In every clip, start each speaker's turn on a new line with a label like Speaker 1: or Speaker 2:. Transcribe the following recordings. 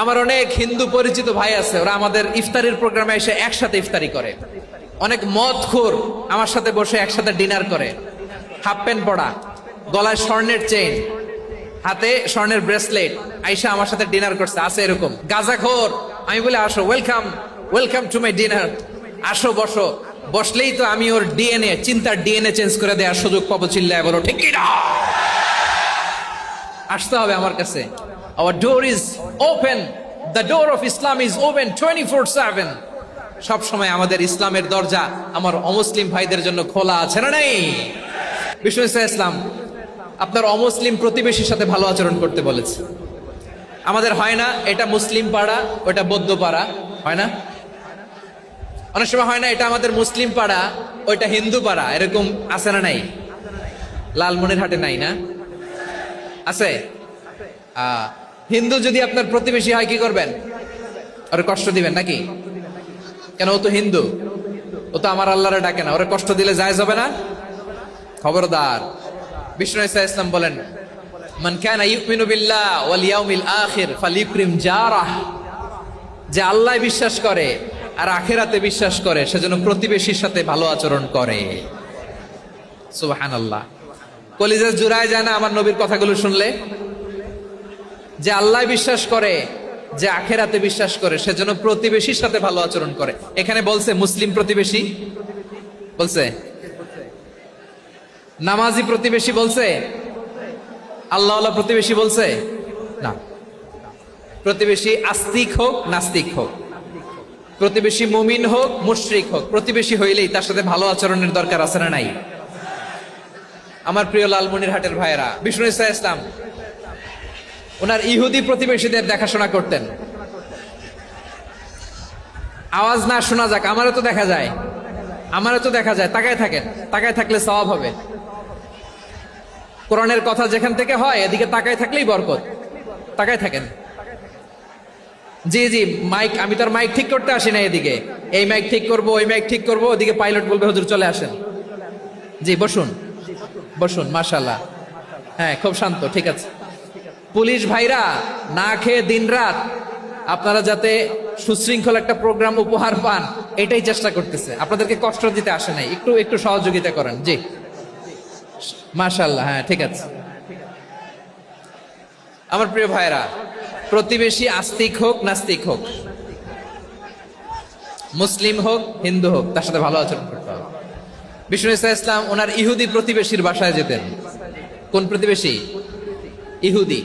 Speaker 1: আমার অনেক হিন্দু পরিচিত ভাই আছে, ওরা আমাদের ইফতারির প্রোগ্রামে এসে একসাথে ইফতারি করে। অনেক মদখোর আমার সাথে বসে একসাথে ডিনার করে, হাফ প্যান্ট পরা, গলায় স্বর্ণের চেইন, হাতে স্বর্ণের ব্রেসলেট, আইসা আমার সাথে ডিনার করছে। আছে এরকম গাঁজাখোর। আমি বলে আসো, welcome welcome to my dinner, আসো বসো। বসলেই তো আমি ওর ডিএনএ, চিন্তার ডিএনএ চেঞ্জ করে দেওয়ার সুযোগ পাবো। চিল্লায় বলো ঠিক কি না? আসতে হবে আমার কাছে। Our door is open. The door of Islam is open 24/7. সব সময় আমাদের ইসলামের দরজা আমার অমুসলিম ভাইদের জন্য খোলা আছে না নাই? বিষ্ণু ইসলাম আপনার অমুসলিম প্রতিবেশীর সাথে ভালো আচরণ করতে বলেছে। আমাদের হয় না, এটা মুসলিম পাড়া, ওটা বৌদ্ধ পাড়া, হয় না? অনেক সময় হয় না, এটা আমাদের মুসলিম পাড়া, ওইটা হিন্দু পাড়া, এরকম আছে না নাই? লালমনিরহাটে নাই না? আছে? হিন্দু যদি আপনার প্রতিবেশী হয় কি করবেন? ওরে কষ্ট দিবেন নাকি? কেন? ও তো হিন্দু, ও তো আমার আল্লাহরে ডাকে না, ওরে কষ্ট দিলে জায়েজ হবে না? খবরদার। বিষ্ণু ইসলাম বলেন, মান কানা ইউমিনু বিল্লাহ ওয়াল ইয়াউমিল আখির ফালিউকরিম জারাহ। যে আল্লাহ বিশ্বাস করে আর আখিরাতে বিশ্বাস করে, সেজন্য প্রতিবেশীর সাথে ভালো আচরণ করে। সুবহানাল্লাহ। কলিজা জুড়ায় যায় না আমার নবীর কথাগুলো শুনলে? যে আল্লাহ বিশ্বাস করে, যে আখেরাতে বিশ্বাস করে, সেজন্য প্রতিবেশীর সাথে ভালো আচরণ করে। এখানে বলছে মুসলিম প্রতিবেশী বলছে, নামাজি প্রতিবেশী বলছে, আল্লাহওয়ালা প্রতিবেশী বলছে না। প্রতিবেশী আস্তিক হোক নাস্তিক হোক, প্রতিবেশী মুমিন হোক মুশরিক হোক, প্রতিবেশী হইলেই তার সাথে ভালো আচরণের দরকার আছে না নাই? আমার প্রিয় লালমনিরহাটের ভাইয়েরা, বিষ্ণু ইসলাম ওনার ইহুদি প্রতিবেশীদের দেখাশোনা করতেন। আওয়াজ না শোনা যাক, আমারও তো দেখা যায়, আমারও তো দেখা যায়। তাকায় থাকেন, তাকায় থাকলে সওয়াব হবে। কোরআনের কথা যেখান থেকে হয় এদিকে তাকায় থাকলেই বরকত। তাকায় থাকেন। জি জি, মাইক, আমি তো আর মাইক ঠিক করতে আসি না এদিকে। এই মাইক ঠিক করবো, ওই মাইক ঠিক করবো, ওদিকে পাইলট বলবে হুজুর চলে আসেন। জি বসুন, বসুন, মাশাআল্লাহ। হ্যাঁ, খুব শান্ত, ঠিক আছে। পুলিশ ভাইরা না খেয়ে দিনরাত আপনারা যাতে সুশৃঙ্খল একটা প্রোগ্রাম উপহার পান, এটাই চেষ্টা করতেছে। আপনাদেরকে কষ্ট দিতে আসে নাই, একটু একটু সহযোগিতা করেন। জি মাশাআল্লাহ। হ্যাঁ ঠিক আছে। আমার প্রিয় ভাইরা, প্রতিবেশী আস্তিক হোক নাস্তিক হোক, মুসলিম হোক হিন্দু হোক, তার সাথে ভালো আচরণ করতে হবে। বিষ্ণু ইসলাম ওনার ইহুদি প্রতিবেশীর বাসায় যেতেন। কোন প্রতিবেশী? ইহুদি।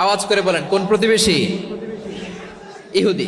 Speaker 1: আওয়াজ করে বলেন, কোন প্রতিবেশী? ইহুদি।